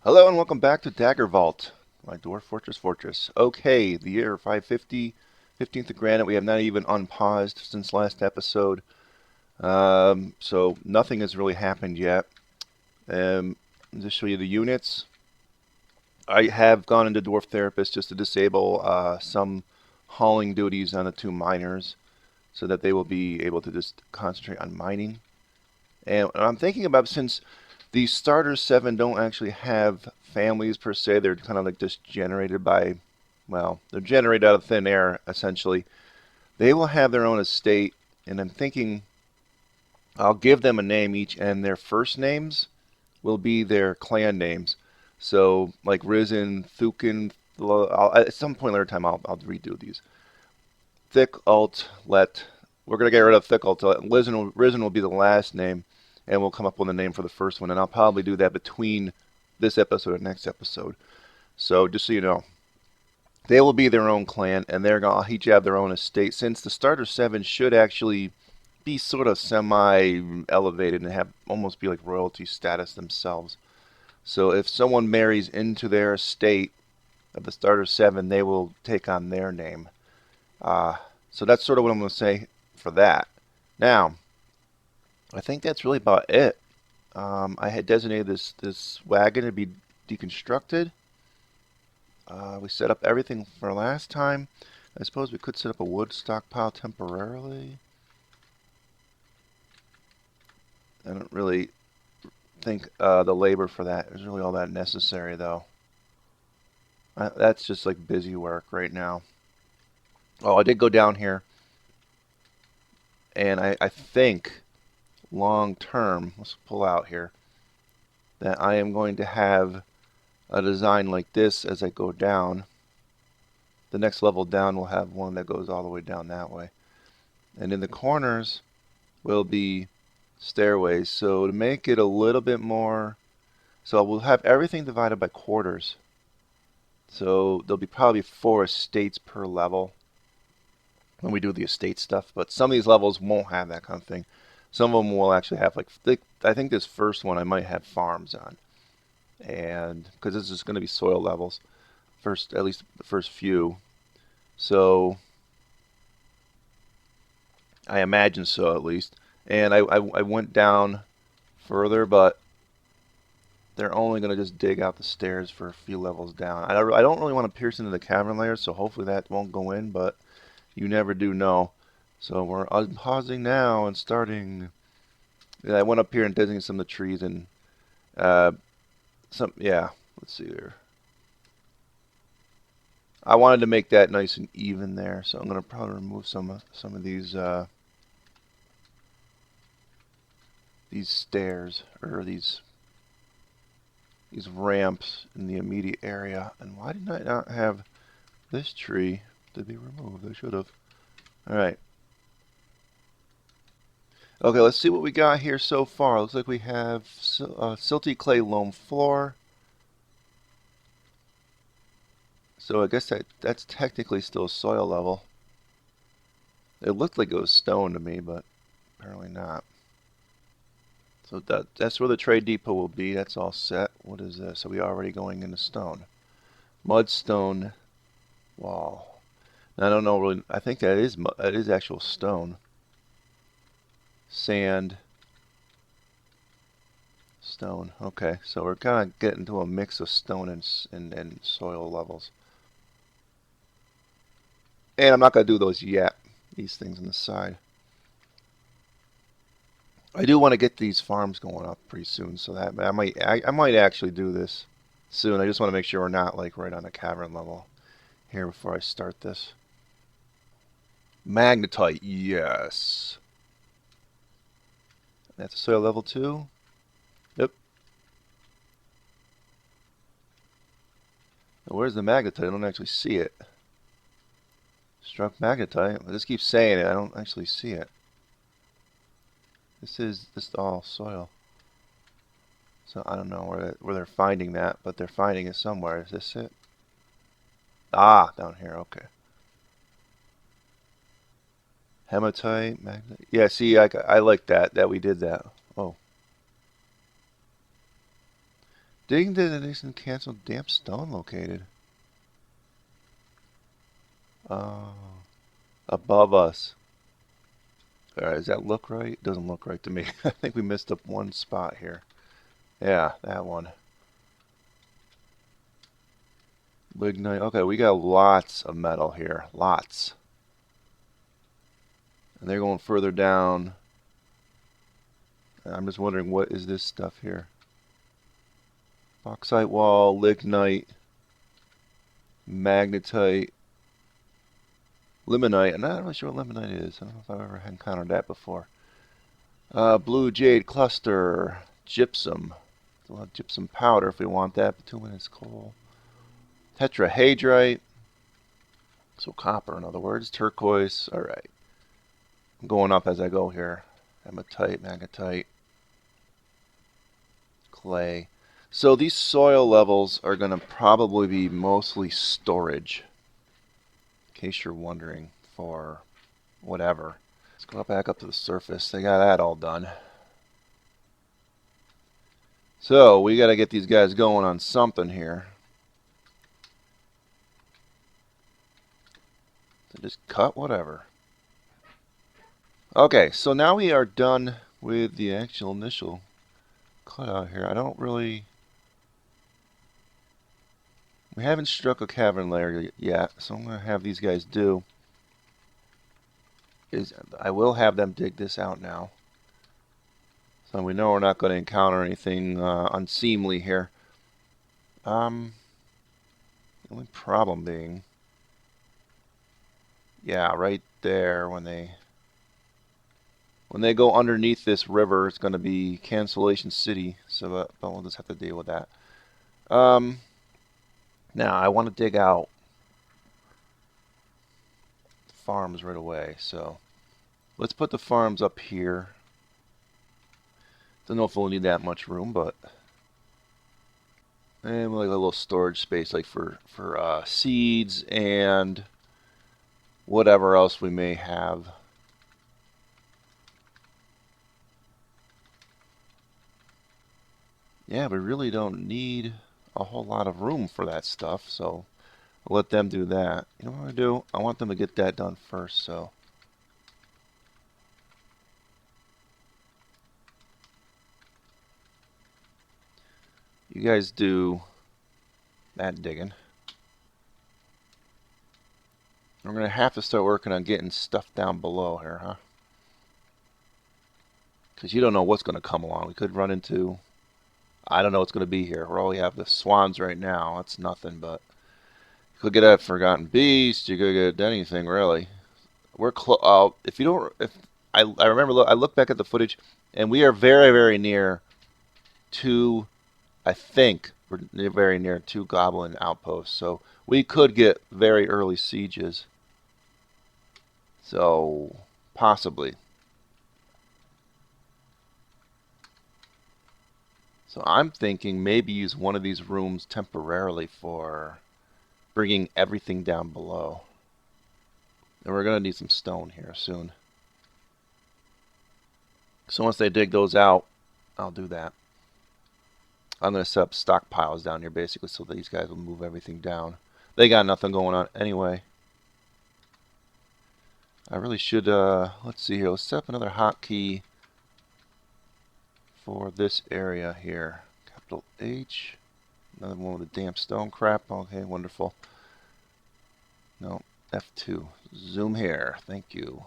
Hello and welcome back to Daggervault, my Dwarf Fortress. Okay, the year 550, 15th of Granite. We have not even unpaused since last episode, so nothing has really happened yet. I'll just show you the units. I have gone into Dwarf Therapist just to disable some hauling duties on the two miners, so that they will be able to just concentrate on mining. And I'm thinking about, since the starter 7 don't actually have families per se, they're kind of like just generated by, well, they're generated out of thin air, essentially. They will have their own estate, and I'm thinking I'll give them a name each, and their first names will be their clan names. So, like Risen, Thukin, at some point later time, I'll redo these. Thick Alt Let. We're going to get rid of Thick Alt. Risen will be the last name, and we'll come up with a name for the first one. And I'll probably do that between this episode and next episode. So just so you know, they will be their own clan, and they're going to each have their own estate. Since the starter 7 should actually be sort of semi-elevated and have almost be like royalty status themselves. So if someone marries into their estate of the starter 7, they will take on their name. So that's sort of what I'm going to say for that. Now, I think that's really about it. I had designated this wagon to be deconstructed. We set up everything for last time. I suppose we could set up a wood stockpile temporarily. I don't really think the labor for that is really all that necessary, though. That's just like busy work right now. Oh, I did go down here, and I think long term, let's pull out here, that I am going to have a design like this as I go down. The next level down will have one that goes all the way down that way. And in the corners will be stairways. So to make it a little bit more, so we'll have everything divided by quarters. So there'll be probably 4 estates per level when we do the estate stuff. But some of these levels won't have that kind of thing. Some of them will actually have, like, I think this first one I might have farms on. And because this is going to be soil levels, at least the first few. So I imagine so, at least. And I went down further, but they're only going to just dig out the stairs for a few levels down. I don't really want to pierce into the cavern layers, so hopefully that won't go in, but you never do know. So we're unpausing now and starting. Yeah, I went up here and designated some of the trees, and yeah, let's see here. I wanted to make that nice and even there, so I'm going to probably remove some of these stairs, or these ramps in the immediate area. And why did I not have this tree to be removed? I should have. Alright. Okay, let's see what we got here so far. Looks like we have silty clay loam floor. So I guess that's technically still soil level. It looked like it was stone to me, but apparently not. So that's where the trade depot will be. That's all set. What is this? Are we already going into stone? Mudstone wall. I don't know really. I think that is actual stone. Sand. Stone. Okay, so we're kind of getting to a mix of stone and soil levels. And I'm not going to do those yet. These things on the side. I do want to get these farms going up pretty soon, so that I might actually do this soon. I just want to make sure we're not like right on the cavern level here before I start this. Magnetite, yes. That's a soil level 2. Yep. Now, where's the magnetite? I don't actually see it. Struck magnetite. I just keep saying it. I don't actually see it. This is all soil. So I don't know where they're finding that, but they're finding it somewhere. Is this it? Ah, down here. Okay. Hematite, magnetite. Yeah, see, I like that we did that. Oh. Digging destination canceled. Damp stone located. Above us. Alright, does that look right? It doesn't look right to me. I think we missed up one spot here. Yeah, that one. Lignite. Okay, we got lots of metal here. Lots. And they're going further down. I'm just wondering, what is this stuff here? Bauxite wall, lignite, magnetite, limonite. I'm not really sure what limonite is. I don't know if I've ever encountered that before. Blue jade cluster, gypsum. We'll have gypsum powder if we want that. Bituminous coal. Tetrahedrite. So copper, in other words. Turquoise. Alright. I'm going up as I go here. Hematite, magnetite, clay. So these soil levels are going to probably be mostly storage. In case you're wondering, for whatever. Let's go back up to the surface. They got that all done. So we got to get these guys going on something here. So just cut whatever. Okay, so now we are done with the actual initial cutout here. I don't really... We haven't struck a cavern layer yet, so I'm going to have these guys do is I will have them dig this out now. So we know we're not going to encounter anything unseemly here. The only problem being, yeah, right there when they go underneath this river, it's going to be Cancellation City. So, but we'll just have to deal with that. Now I want to dig out farms right away. So let's put the farms up here. Don't know if we'll need that much room, but and like a little storage space, like for seeds and whatever else we may have. Yeah, we really don't need a whole lot of room for that stuff, so I'll let them do that. You know what I do? I want them to get that done first, so. You guys do that digging. We're going to have to start working on getting stuff down below here, huh? Because you don't know what's going to come along. We could run into... I don't know what's going to be here. We only have the swans right now. That's nothing, but... You could get a forgotten beast. You could get anything, really. We're close. If you don't... If I remember, I look back at the footage, and we are very, very near to... I think we're very near 2 goblin outposts, so we could get very early sieges. So, possibly. So I'm thinking maybe use one of these rooms temporarily for bringing everything down below. And we're going to need some stone here soon. So once they dig those out, I'll do that. I'm going to set up stockpiles down here basically so these guys will move everything down. They got nothing going on anyway. I really should, let's see here. Let's set up another hotkey for this area here. Capital H. Another one with the damp stone crap. Okay, wonderful. No, F2. Zoom here. Thank you.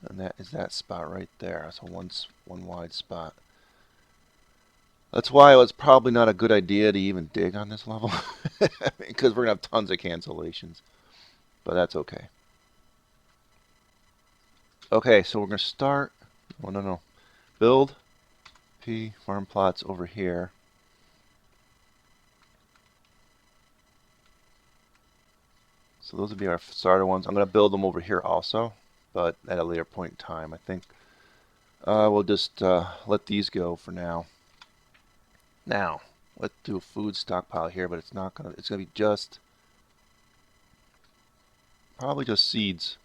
And that is that spot right there. That's a one wide spot. That's why it was probably not a good idea to even dig on this level. Because we're going to have tons of cancellations. But that's okay. Okay, so we're going to start... Oh, no. Build P farm plots over here. So those would be our starter ones. I'm going to build them over here also, but at a later point in time. I think we'll just let these go for now. Now, let's do a food stockpile here, but it's not going to... It's going to be just... Probably just seeds.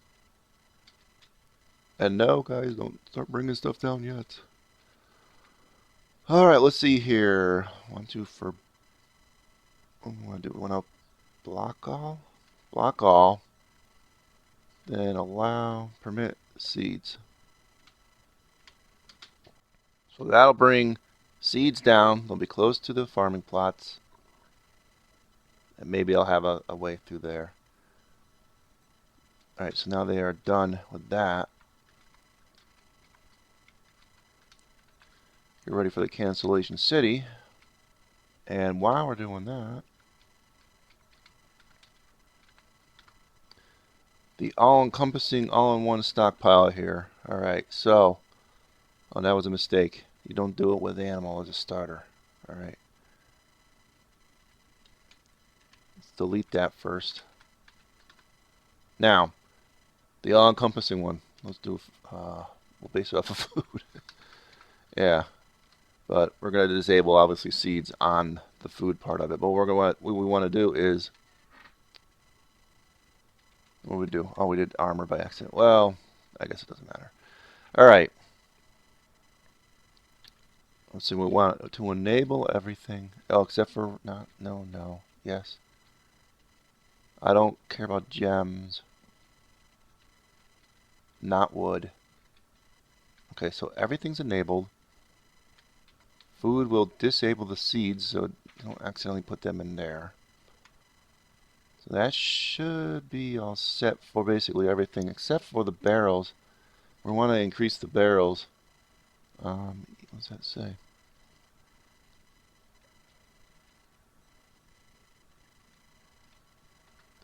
And no, guys, don't start bringing stuff down yet. All right, let's see here. Want to for what we want to do? We want to block all, then allow permit seeds. So that'll bring seeds down. They'll be close to the farming plots, and maybe I'll have a way through there. All right, so now they are done with that. You're ready for the cancellation city. And while we're doing that, the all-encompassing, all-in-one stockpile here. All right, so, oh, that was a mistake. You don't do it with animal as a starter. All right. Let's delete that first. Now, the all-encompassing one. Let's do, we'll base it off of food. Yeah. But we're going to disable, obviously, seeds on the food part of it. But what we want to do is, what we do? Oh, we did armor by accident. Well, I guess it doesn't matter. All right. Let's see. We want to enable everything. Oh, except for not. No. No. Yes. I don't care about gems. Not wood. Okay, so everything's enabled. Food will disable the seeds, so don't accidentally put them in there. So that should be all set for basically everything, except for the barrels. We want to increase the barrels. What's that say?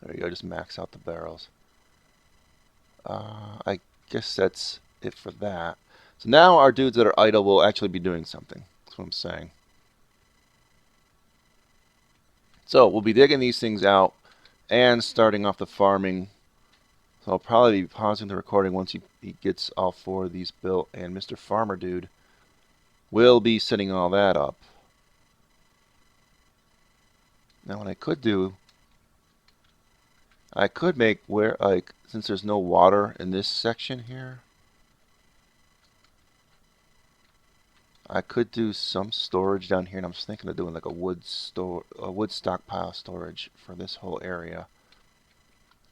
There you go, just max out the barrels. I guess that's it for that. So now our dudes that are idle will actually be doing something. That's what I'm saying. So we'll be digging these things out and starting off the farming. So I'll probably be pausing the recording once he gets all 4 of these built, and Mr. Farmer Dude will be setting all that up. Now what I could do, I could make where, like, since there's no water in this section here, I could do some storage down here, and I'm just thinking of doing like a wood stockpile storage for this whole area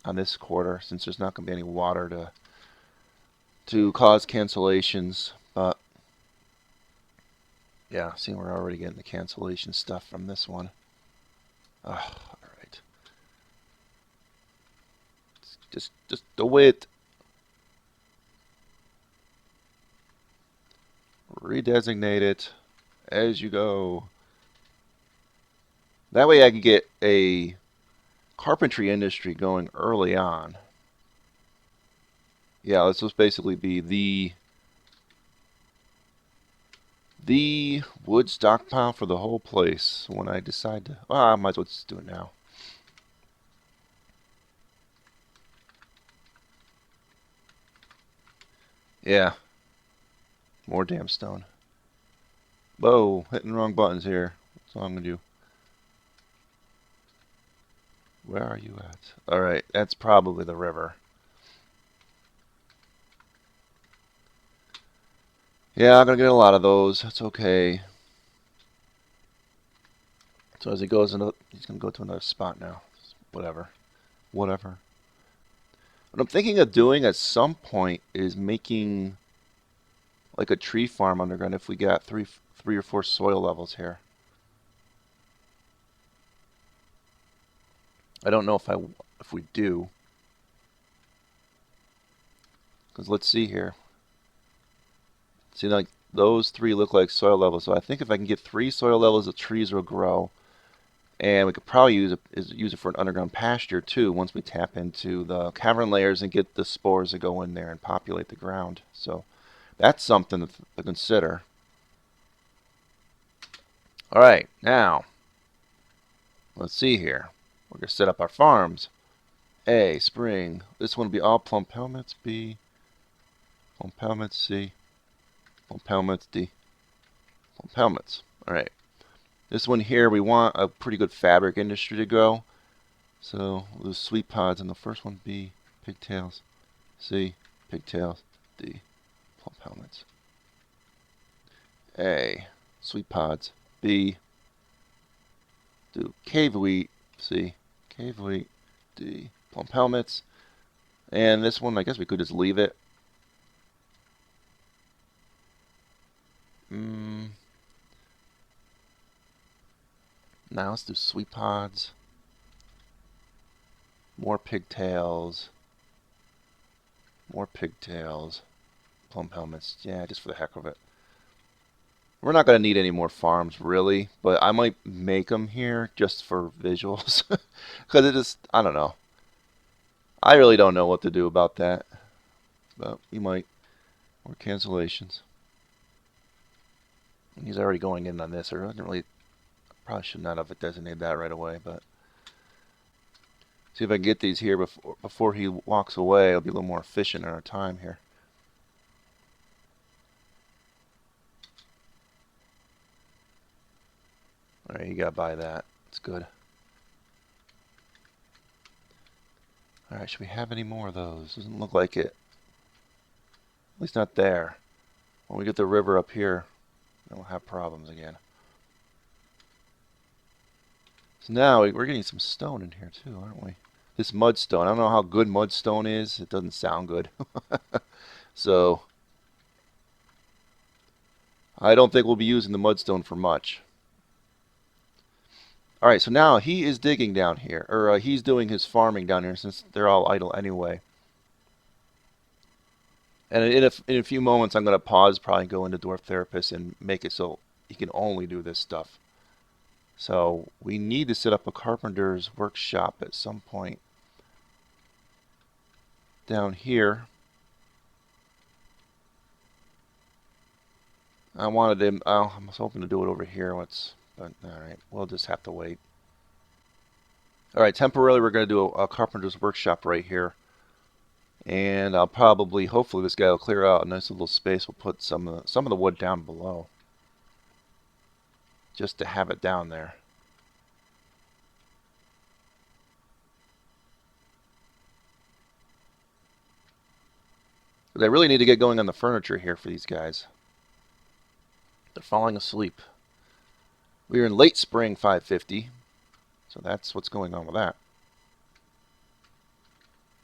on this quarter, since there's not going to be any water to cause cancellations. But yeah, see, we're already getting the cancellation stuff from this one. All right, just do it. Redesignate it as you go. That way I can get a carpentry industry going early on. Yeah, this will basically be the wood stockpile for the whole place when I decide to... Well, I might as well just do it now. Yeah. More damn stone. Whoa, hitting the wrong buttons here. That's all I'm going to do. Where are you at? Alright, that's probably the river. Yeah, I'm going to get a lot of those. That's okay. So as he goes into... He's going to go to another spot now. Whatever. What I'm thinking of doing at some point is making like a tree farm underground if we got three or 4 soil levels here. I don't know if we do. Because let's see here. See, like those 3 look like soil levels. So I think if I can get 3 soil levels, the trees will grow. And we could probably use it for an underground pasture too once we tap into the cavern layers and get the spores to go in there and populate the ground. So that's something to consider. Alright, now let's see here. We're going to set up our farms. A, spring. This one will be all plum helmets. B, plum helmets. C, plum helmets. D, plum helmets. Alright. This one here, we want a pretty good fabric industry to go. So we'll do sweet pods, and the first one B, pigtails. C, pigtails. D, plum helmets. A, sweet pods. B, do cave wheat. C, cave wheat. D, plump helmets. And this one, I guess we could just leave it. Now let's do sweet pods. More pigtails. More pigtails. Plump helmets. Yeah, just for the heck of it. We're not going to need any more farms, really. But I might make them here just for visuals. Because it just, I don't know. I really don't know what to do about that. But you might. More cancellations. He's already going in on this. I didn't really, probably should not have designated that right away. But see if I can get these here before he walks away. It'll be a little more efficient in our time here. Alright, you gotta buy that. It's good. Alright, should we have any more of those? Doesn't look like it. At least not there. When we get the river up here, then we'll have problems again. So now we're getting some stone in here too, aren't we? This mudstone. I don't know how good mudstone is. It doesn't sound good. So I don't think we'll be using the mudstone for much. Alright, so now he is digging down here. Or he's doing his farming down here since they're all idle anyway. And in a few moments I'm going to pause, probably go into Dwarf Therapist and make it so he can only do this stuff. So we need to set up a carpenter's workshop at some point down here. I wanted him, I was hoping to do it over here. But alright, we'll just have to wait. Alright, temporarily we're going to do a carpenter's workshop right here. And I'll probably, hopefully this guy will clear out a nice little space. We'll put some of the wood down below. Just to have it down there. But I really need to get going on the furniture here for these guys. They're falling asleep. We are in late spring 550. So that's what's going on with that.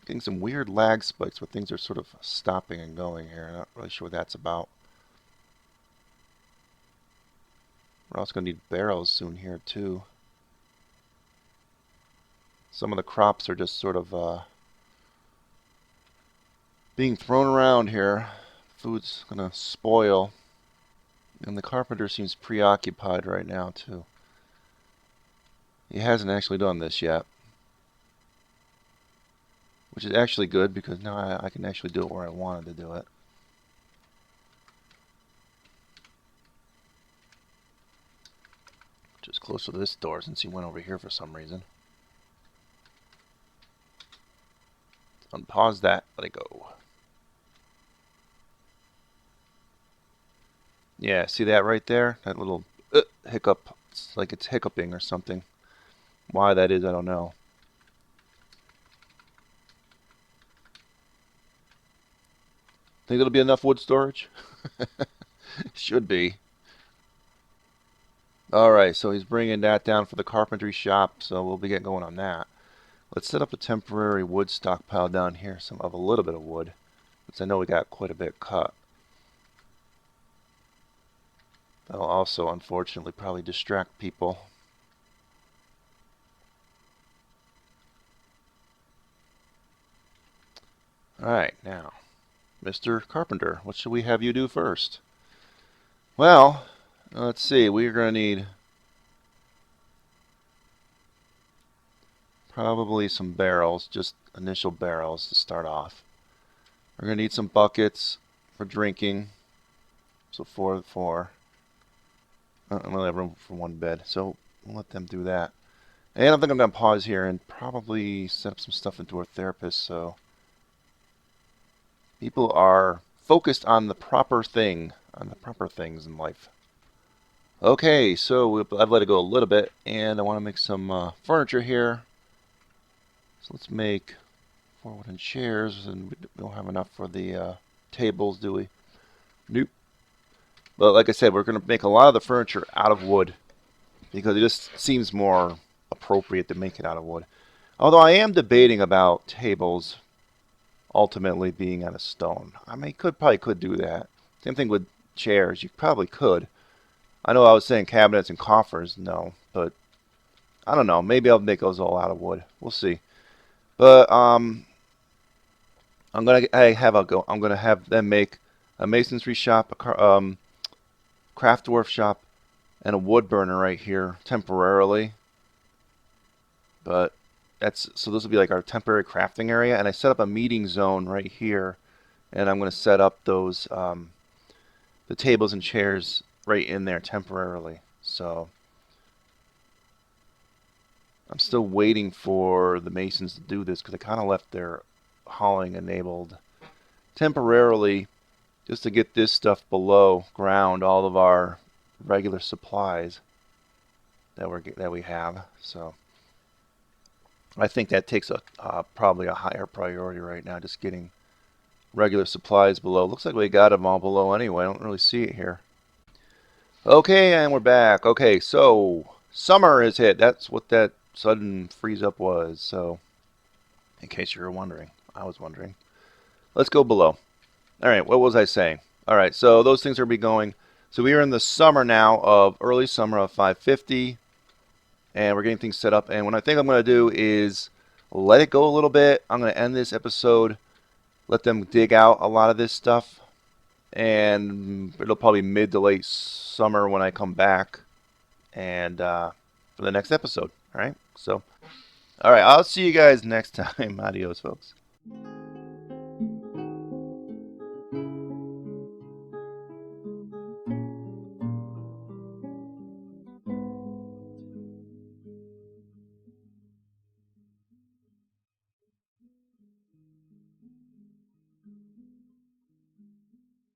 Getting some weird lag spikes where things are sort of stopping and going here. Not really sure what that's about. We're also going to need barrels soon here too. Some of the crops are just sort of being thrown around here. Food's going to spoil. And the carpenter seems preoccupied right now too. He hasn't actually done this yet. Which is actually good because now I can actually do it where I wanted to do it. Just closer to this door since he went over here for some reason. Unpause that, let it go. Yeah, see that right there? That little hiccup. It's like it's hiccuping or something. Why that is, I don't know. Think it'll be enough wood storage? Should be. Alright, so he's bringing that down for the carpentry shop, so we'll be getting going on that. Let's set up a temporary wood stockpile down here, some of a little bit of wood, since I know we got quite a bit cut. That'll also, unfortunately, probably distract people. Alright, now, Mr. Carpenter, what should we have you do first? Well, let's see, we're going to need probably some barrels, just initial barrels to start off. We're going to need some buckets for drinking, so 4 and 4. I don't really have room for one bed, so we'll let them do that. And I think I'm going to pause here and probably set up some stuff into our therapist so people are focused on the proper thing, on the proper things in life. Okay, so I've let it go a little bit, and I want to make some furniture here. So let's make 4 wooden chairs, and we don't have enough for the tables, do we? Nope. But like I said, we're going to make a lot of the furniture out of wood because it just seems more appropriate to make it out of wood. Although I am debating about tables ultimately being out of stone. I mean, probably could do that. Same thing with chairs. You probably could. I know I was saying cabinets and coffers, no, but I don't know. Maybe I'll make those all out of wood. We'll see. But I'm gonna have them make a masonry shop, craft dwarf shop, and a wood burner right here temporarily. But this will be like our temporary crafting area, and I set up a meeting zone right here, and I'm gonna set up those the tables and chairs right in there temporarily. So I'm still waiting for the masons to do this because I kind of left their hauling enabled temporarily just to get this stuff below ground, all of our regular supplies that we have. So I think that takes probably a higher priority right now, just getting regular supplies below. Looks like we got them all below anyway. I don't really see it here. Okay, and we're back. Okay, so summer is hit. That's what that sudden freeze up was. So in case you were wondering, I was wondering. Let's go below. All right, what was I saying? All right, so those things are be going. So we are in the summer now of early summer of 550, and we're getting things set up. And what I think I'm going to do is let it go a little bit. I'm going to end this episode, let them dig out a lot of this stuff, and it'll probably be mid to late summer when I come back, and for the next episode. All right, so all right, I'll see you guys next time. Adios, folks.